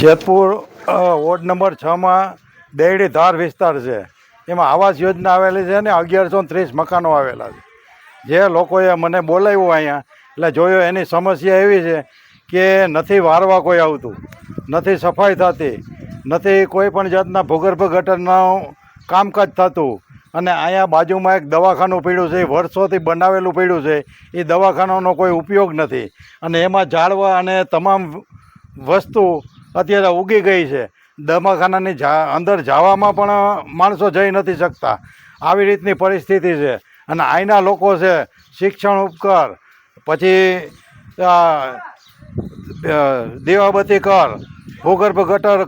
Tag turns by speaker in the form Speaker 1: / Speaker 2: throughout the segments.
Speaker 1: Jetpur ward number 6 માં દેવડી ધાર વિસ્તાર છે. એમાં આવાસ યોજના આવેલી છે ને 1130 મકાનો આવેલા છે. જે લોકોએ મને બોલાવ્યું અહીંયા એટલે જોયો એની સમસ્યા એવી છે કે નથી વારવા કોઈ આવતું, નથી સફાઈ થતી, નથી કોઈ પણ જાતના ભૂગર્ભ ગટરનું કામકાજ થતું. અને અહીંયા બાજુમાં એક દવાખાનું પડ્યું છે, એ વર્ષોથી બનાવેલું પડ્યું છે, એ દવાખાનાનો કોઈ ઉપયોગ નથી. અને એમાં ઝાડવા અને તમામ વસ્તુ અત્યારે ઉગી ગઈ છે. દવાખાનાની અંદર જવામાં પણ માણસો જઈ નથી શકતા. આવી રીતની પરિસ્થિતિ છે. અને અહીંના લોકો છે શિક્ષણ ઉપકર, પછી દીવાબત્તી કર, ભૂગર્ભ ગટર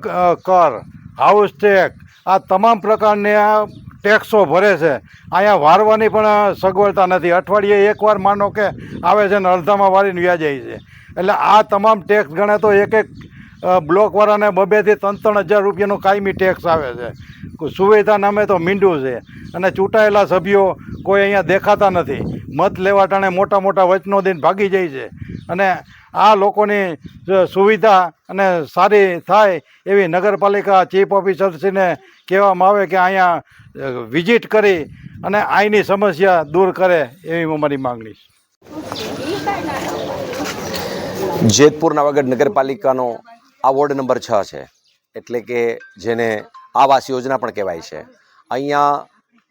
Speaker 1: કર, હાઉસ ટેક્સ, આ તમામ પ્રકારના ટેક્સો ભરે છે. અહીંયા વારવાની પણ સગવડતા નથી. અઠવાડિયે એકવાર માનો કે આવે છે ને અડધામાં વારીને વ્યા જાય છે. એટલે આ તમામ ટેક્સ ગણે તો એક બ્લોકવાળાને 2-2 થી 3-3 હજાર રૂપિયાનું કાયમી ટેક્સ આવે છે. સુવિધા નામે તો મીંડું છે. અને ચૂંટાયેલા સભ્યો કોઈ અહીંયા દેખાતા નથી. મત લેવા ટાણે મોટા મોટા વચનો દઈને ભાગી જાય છે. અને આ લોકોની સુવિધા અને સારી થાય એવી નગરપાલિકા ચીફ ઓફિસરશ્રીને કહેવામાં આવે કે અહીંયા વિઝિટ કરી અને અહીંની સમસ્યા દૂર કરે એવી અમારી માગણી છે.
Speaker 2: જેતપુર નવાગઢ નગરપાલિકાનો આ વોર્ડ નંબર 6 છે, એટલે કે જેને આવાસ યોજના પણ કહેવાય છે. અહીંયા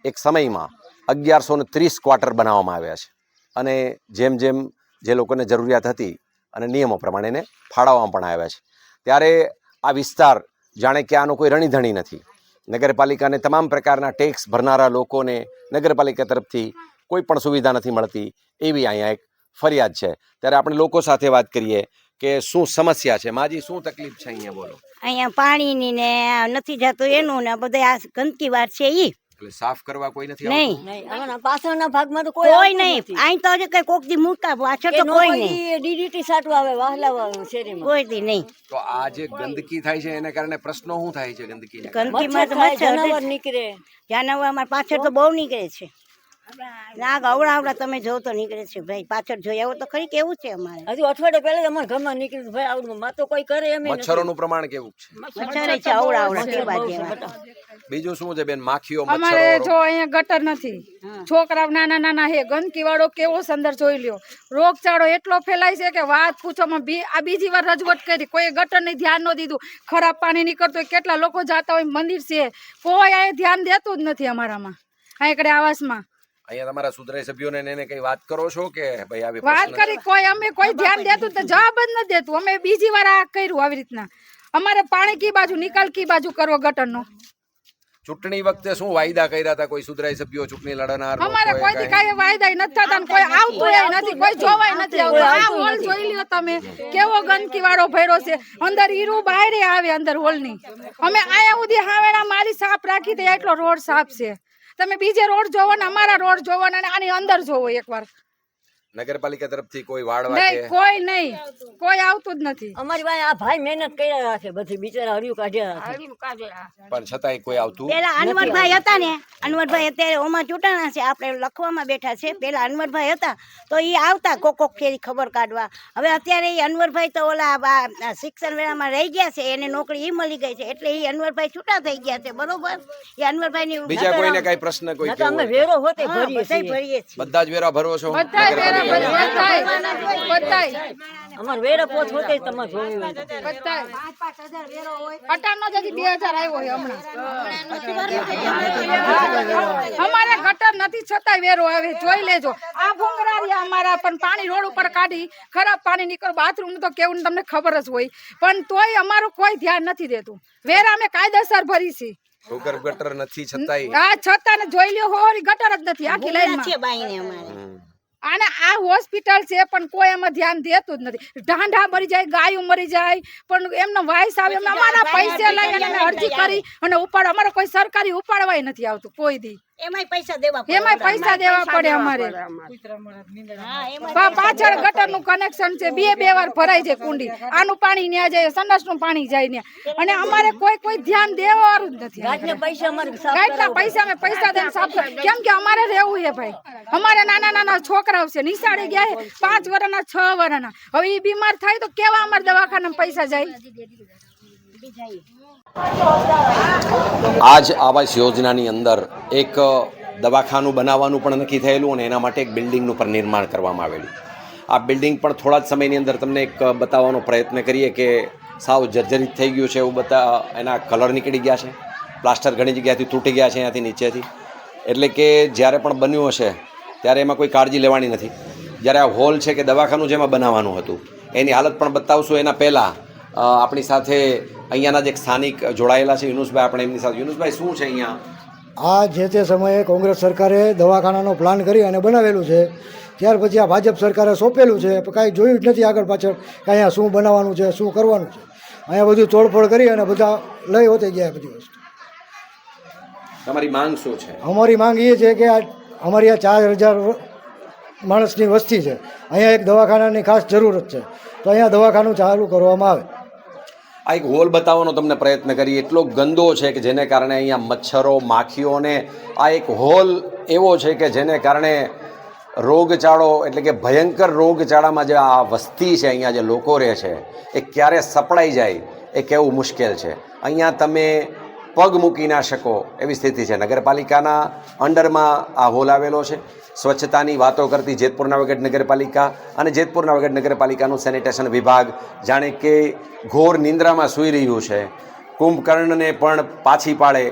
Speaker 2: એક સમયમાં 1130 ક્વાર્ટર બનાવવામાં આવ્યા છે. અને જેમ જેમ જે લોકોને જરૂરિયાત હતી અને નિયમો પ્રમાણે એને ફાળવવામાં પણ આવ્યા છે. ત્યારે આ વિસ્તાર જાણે કે આનો કોઈ રણીધણી નથી. નગરપાલિકાને તમામ પ્રકારના ટેક્સ ભરનારા લોકોને નગરપાલિકા તરફથી કોઈ પણ સુવિધા નથી મળતી, એવી અહીંયા એક ફરિયાદ છે. ત્યારે આપણે લોકો સાથે વાત કરીએ કે શું સમસ્યા છે. માજી, શું તકલીફ છે અહીંયા, બોલો.
Speaker 3: અહીંયા પાણીની ને નથી જતું એનું ને બધે આ ગંદકી વાર છે ઈ.
Speaker 2: એટલે સાફ કરવા કોઈ નથી
Speaker 3: નહીં,
Speaker 4: પાછળના ભાગમાં તો
Speaker 3: કોઈ નહીં. અહીં તો કઈ કોક દી મૂકા પાછળ તો કોઈ નહીં.
Speaker 4: ડીડીટી સાટવા આવે વાહલા શેરીમાં
Speaker 3: કોઈ દી નહીં.
Speaker 2: તો આ જે ગંદકી થાય છે એને કારણે પ્રશ્નો શું થાય છે? ગંદકીને
Speaker 3: ગંદકીમાં તો
Speaker 4: જનાવર નીકળે,
Speaker 3: જાનવર અમારે પાછળ તો બહુ નીકળે છે. ના ગવડાવડા તમે જો તો નીકળે છે ભાઈ. પાછળ જોઈ આવો તો ખરી કેવું છે અમારે.
Speaker 4: હજુ અઠવાડિયે પહેલા અમારા ઘરમાં નીકળ્યું ભાઈ. આવડું માં તો કોઈ કરે એમ
Speaker 2: મચ્છરોનું પ્રમાણ કેવું છે?
Speaker 3: મચ્છર છે અવડાવડા કે બાજુ.
Speaker 2: બીજું શું છે બેન? માખીઓ,
Speaker 5: અમારે જો અહીંયા ગટર નથી, છોકરાઓ નાના નાના હે, ગંદકી વાળો કેવો સંદર જોઈ લ્યો. રોગચાળો એટલો ફેલાય છે કે વાત પૂછોમાં. આ બીજી વાર રજૂઆત કરી, કોઈ ગટર ની ધ્યાન ન દીધું. ખરાબ પાણી નીકળતું હોય, કેટલા લોકો જાતા હોય, મંદિર છે, કોઈ આ ધ્યાન દેતું જ નથી અમારામાં. આ એકડે આવાસમાં
Speaker 2: અહીંયા તમારા સુધરાઈ સભ્યોને એને કઈ વાત કરો છો કે ભાઈ આવી
Speaker 5: વાત કરી? કોઈ અમે કોઈ ધ્યાન દેતું તો જવાબ જ નથી દેતું. અમે બીજી વાર આ કર્યું આવી રીતના. અમારે પાણી કી બાજુ નિકાલ કી બાજુ કરવો ગટરનો.
Speaker 2: ચૂંટણી વખતે શું વાયદા કર્યા હતા કોઈ સુધરાઈ સભ્યો ચૂંટણી લડનાર?
Speaker 5: અમારે કોઈ કઈ વાયદા નથી થતા, કોઈ આવતું નથી, કોઈ જોવાય નથી આવતું. આ હોલ જોઈ લ્યો તમે, કેવો ગંદકી વાળો ભર્યો છે. અંદર હીરું બહાર આવે અંદર હોલ ની. અમે આયા સુધી હાવેણા મારી સાફ રાખી દે એટલો રોડ સાફ છે. તમે બીજે રોડ જોવો ને અમારા રોડ જોવો ને આની અંદર જોવો એકવાર.
Speaker 2: નગરપાલિકા તરફથી કોઈ વાળવા
Speaker 5: નહીં, કોઈ નહીં, કોઈ આવતું જ નથી.
Speaker 4: અમારી પાસે આ ભાઈ મહેનત કર્યા રાખે બધી, બિચારા હરિયું કાઢ્યા.
Speaker 2: પણ છતાંય કોઈ આવતું.
Speaker 3: પેલા અનવરભાઈ હતા ને, અનવરભાઈ અત્યારે ઓમાં ચૂંટાણા છે, આપણે લખવામાં બેઠા છે. પેલા અનવરભાઈ હતા તો એ આવતા કોક ફેરી ખબર કાઢવા. હવે અત્યારે એ અનવરભાઈ તો ઓલા શિક્ષણ વેળામાં રહી ગયા છે, એને નોકરી મળી ગઈ છે, એટલે એ અનવરભાઈ છૂટા થઈ ગયા છે. બરોબર. એ અનવરભાઈ ની
Speaker 2: બીજા કોઈને કઈ પ્રશ્ન કોઈ
Speaker 4: અમે વેરો હોતે ભરીએ
Speaker 3: ભરીએ છીએ.
Speaker 2: બધા જ વેરા ભરવો છો?
Speaker 4: અમાર વેરા પોત હોતે તમારે જોયું હોય
Speaker 5: અમારે ગટર નથી છતાંય વેરો આવે. જોઈ લેજો આ ભૂંગરારિયા અમારા પણ પાણી રોડ ઉપર કાઢી ખરાબ પાણી નીકળ. બાથરૂમ તો કેવું તમને ખબર જ હોય, પણ તોય અમારું કોઈ ધ્યાન નથી દેતું. વેરા અમે કાયદેસર ભરી છે.
Speaker 2: ભૂગર્ભ ગટર નથી છતાંય?
Speaker 5: આ છતાં જોઈ લ્યો હોરી ગટર જ નથી આખી લાઈનમાં. અને આ હોસ્પિટલ છે પણ કોઈ એમાં ધ્યાન દેતું જ નથી. ઢાંઢા મરી જાય, ગાયો મરી જાય, પણ એમનો વાઇસ આવે. અમારા પૈસા લઈ અને અરજી કરી અને ઉપાડ, અમારે કોઈ સરકારી ઉપાડવાય નથી આવતું કોઈ દી.
Speaker 3: એમાંય પૈસા દેવા પડે.
Speaker 5: એમાંય પૈસા દેવા પડે અમારે.
Speaker 3: હા, એમાં
Speaker 5: પાછળ ગટરનું કનેક્શન છે, બે વાર ભરાય છે કુંડી. આનું પાણી ન્યા જાય, સંડાસનું પાણી જાય ન્યા. અને અમારે કોઈ ધ્યાન દેવાવાળું જ નથી.
Speaker 4: ગાંઠના પૈસા અમારે સાફ
Speaker 5: ગાંઠના પૈસા અમે પૈસા દઈને સાફ કેમ કે અમારે રહેવું છે ભાઈ. અમારે નાના છોકરાઓ છે, નિશાળે ગયા છે 5 વર્ષના 6 વર્ષના. હવે એ બીમાર થાય તો કેવા અમારે દવાખાનામાં પૈસા જાય?
Speaker 2: આ જ આવાસ યોજનાની અંદર એક દવાખાનું બનાવવાનું પણ નક્કી થયેલું અને એના માટે એક બિલ્ડિંગનું પણ નિર્માણ કરવામાં આવેલું. આ બિલ્ડિંગ પણ થોડા જ સમયની અંદર તમને એક બતાવવાનો પ્રયત્ન કરીએ કે સાવ જર્જરિત થઈ ગયું છે એવું એના કલર નીકળી ગયા છે, પ્લાસ્ટર ઘણી જગ્યાએથી તૂટી ગયા છે અહીંયાથી નીચેથી. એટલે કે જ્યારે પણ બન્યું હશે ત્યારે એમાં કોઈ કાળજી લેવાની નથી. જ્યારે આ હોલ છે કે દવાખાનું જેમાં બનાવવાનું હતું એની હાલત પણ બતાવશું. એના પહેલાં આપણી સાથે અહીંયાના જ એક સ્થાનિક જોડાયેલા છે યુનુસભાઈ. આપણે એમની સાથે યુનુસભાઈ, શું છે અહીંયા?
Speaker 6: આ જે તે સમયે કોંગ્રેસ સરકારે દવાખાનાનો પ્લાન કરી અને બનાવેલું છે. ત્યાર પછી આ ભાજપ સરકારે સોંપેલું છે, પણ કાંઈ જોયું જ નથી આગળ પાછળ કે અહીંયા શું બનાવવાનું છે, શું કરવાનું છે. અહીંયા બધું તોડફોડ કરી અને બધા લઈ હોતી ગયા બધી વસ્તુ.
Speaker 2: તમારી માંગ શું છે?
Speaker 6: અમારી માંગ એ છે કે અમારી આ 4000 માણસની વસ્તી છે, અહીંયા એક દવાખાનાની ખાસ જરૂરત છે, તો અહીંયા દવાખાનું ચાલુ કરવામાં આવે.
Speaker 2: આ એક હોલ બતાવવાનો તમને પ્રયત્ન કરી. એટલો ગંદો છે કે જેને કારણે અહીંયા મચ્છરો, માખીઓને આ એક હોલ એવો છે કે જેને કારણે રોગચાળો એટલે કે ભયંકર રોગચાળામાં જે આ વસ્તી છે, અહીંયા જે લોકો રહે છે એ ક્યારે સપડાઈ જાય એ કહેવું મુશ્કેલ છે. અહીંયા તમે પગ મૂકી ના શકો એવી સ્થિતિ છે. નગરપાલિકાના અંડરમાં આ હોલ આવેલો છે. સ્વચ્છતાની વાતો કરતી જેતપુર નવાગઢ નગરપાલિકા અને જેતપુર નવાગઢ નગરપાલિકાનું સેનિટેશન વિભાગ જાણે કે ઘોર નિંદ્રામાં સૂઈ રહ્યું છે. કુંભકર્ણને પણ પાછી પાડે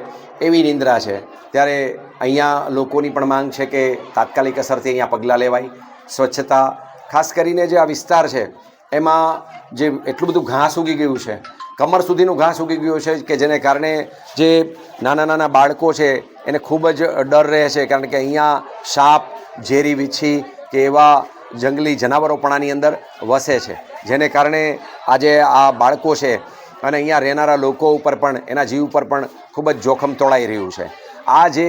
Speaker 2: એવી નિંદ્રા છે. ત્યારે અહીંયા લોકોની પણ માંગ છે કે તાત્કાલિક અસરથી અહીંયા પગલાં લેવાય. સ્વચ્છતા, ખાસ કરીને જે આ વિસ્તાર છે એમાં જે એટલું બધું ઘાસ ઉગી ગયું છે, કમર સુધીનું ઘાસ ઉગી ગયું છે કે જેને કારણે જે નાના બાળકો છે એને ખૂબ જ ડર રહે છે, કારણ કે અહીંયા સાપ, ઝેરી વીછી કે એવા જંગલી જનાવરો પણ આની અંદર વસે છે, જેને કારણે આજે આ બાળકો છે અને અહીંયા રહેનારા લોકો ઉપર પણ એના જીવ ઉપર પણ ખૂબ જ જોખમ તોળાઈ રહ્યું છે. આ જે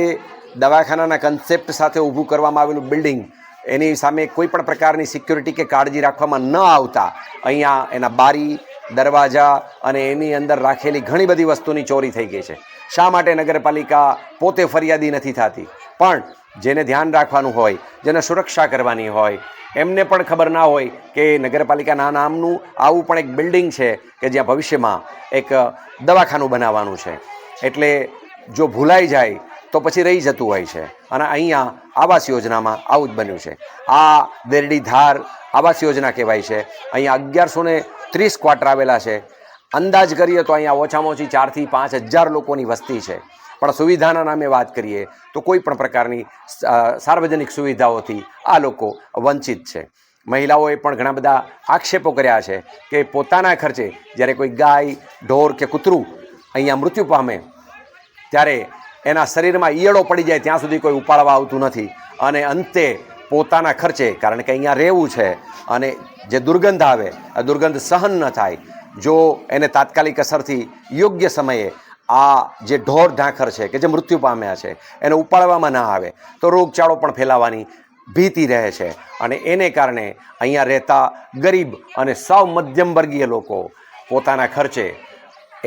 Speaker 2: દવાખાનાના કન્સેપ્ટ સાથે ઊભું કરવામાં આવેલું બિલ્ડિંગ, એની સામે કોઈ પણ પ્રકારની સિક્યુરિટી કે કાળજી રાખવામાં ન આવતા અહીંયા એના બારી, દરવાજા અને એની અંદર રાખેલી ઘણી બધી વસ્તુની ચોરી થઈ ગઈ છે. શા માટે નગરપાલિકા પોતે ફરિયાદી નથી થતી? પણ જેને ધ્યાન રાખવાનું હોય, જેને સુરક્ષા કરવાની હોય, એમને પણ ખબર ના હોય કે નગરપાલિકાના નામનું આવું પણ એક બિલ્ડિંગ છે કે જ્યાં ભવિષ્યમાં એક દવાખાનું બનાવવાનું છે. એટલે જો ભૂલાઈ જાય તો પછી રહી જતું હોય છે. અને અહીંયા આવાસ યોજનામાં આવું જ બન્યું છે. આ દેરડી ધાર આવાસ યોજના કહેવાય છે. અહીંયા 1130 ક્વાર્ટર આવેલા છે. અંદાજ કરીએ તો અહીંયા ઓછામાં ઓછી 4 થી 5 હજાર લોકોની વસ્તી છે. પણ સુવિધાના નામે વાત કરીએ તો કોઈ પણ પ્રકારની સાર્વજનિક સુવિધાઓથી આ લોકો વંચિત છે. મહિલાઓએ પણ ઘણા બધા આક્ષેપો કર્યા છે કે પોતાના ખર્ચે જ્યારે કોઈ ગાય, ઢોર કે કૂતરું અહીંયા મૃત્યુ પામે ત્યારે એના શરીરમાં ઈયળો પડી જાય ત્યાં સુધી કોઈ ઉપાડવા આવતું નથી. અને અંતે પોતાના ખર્ચે, કારણ કે અહીંયા રહેવું છે અને જે દુર્ગંધ આવે આ દુર્ગંધ સહન ન થાય, જો એને તાત્કાલિક અસરથી યોગ્ય સમયે આ જે ઢોર ઢાંખર છે કે જે મૃત્યુ પામ્યા છે એને ઉપાડવામાં ના આવે તો રોગચાળો પણ ફેલાવાની ભીતિ રહે છે. અને એને કારણે અહીંયા રહેતા ગરીબ અને સાવ મધ્યમ વર્ગીય લોકો પોતાના ખર્ચે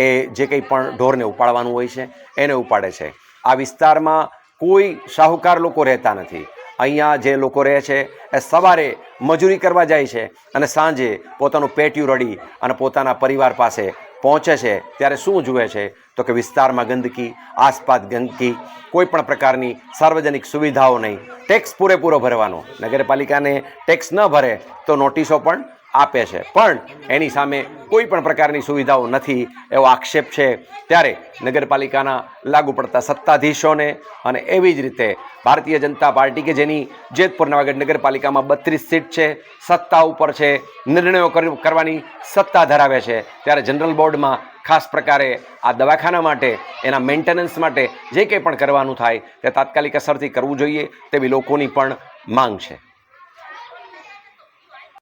Speaker 2: એ જે કંઈ પણ ઢોરને ઉપાડવાનું હોય છે એને ઉપાડે છે. આ વિસ્તારમાં કોઈ શાહુકાર લોકો રહેતા નથી. અહીંયા જે લોકો રહે છે એ સવારે મજૂરી કરવા જાય છે અને સાંજે પોતાનું પેટિયું રડી અને પોતાના પરિવાર પાસે પહોંચે છે ત્યારે શું જુએ છે તો કે વિસ્તારમાં ગંદકી, આસપાસ ગંદકી, કોઈ પણ પ્રકારની સાર્વજનિક સુવિધાઓ નહીં. ટેક્સ પૂરેપૂરો ભરવાનો, નગરપાલિકાને ટેક્સ ન ભરે તો નોટિસો પણ આપે છે, પણ એની સામે કોઈ પણ પ્રકારની સુવિધાઓ નથી એવો આક્ષેપ છે. ત્યારે નગરપાલિકાના લાગુ પડતા સત્તાધીશોને અને એવી જ રીતે ભારતીય જનતા પાર્ટી કે જેની જેતપુર નવાગઢ નગરપાલિકામાં 32 સીટ છે, સત્તા ઉપર છે, નિર્ણયો કરવાની સત્તા ધરાવે છે, ત્યારે જનરલ બોર્ડમાં ખાસ પ્રકારે આ દવાખાના માટે, એના મેન્ટેનન્સ માટે જે કંઈ પણ કરવાનું થાય તે તાત્કાલિક અસરથી કરવું જોઈએ તેવી લોકોની પણ માંગ છે.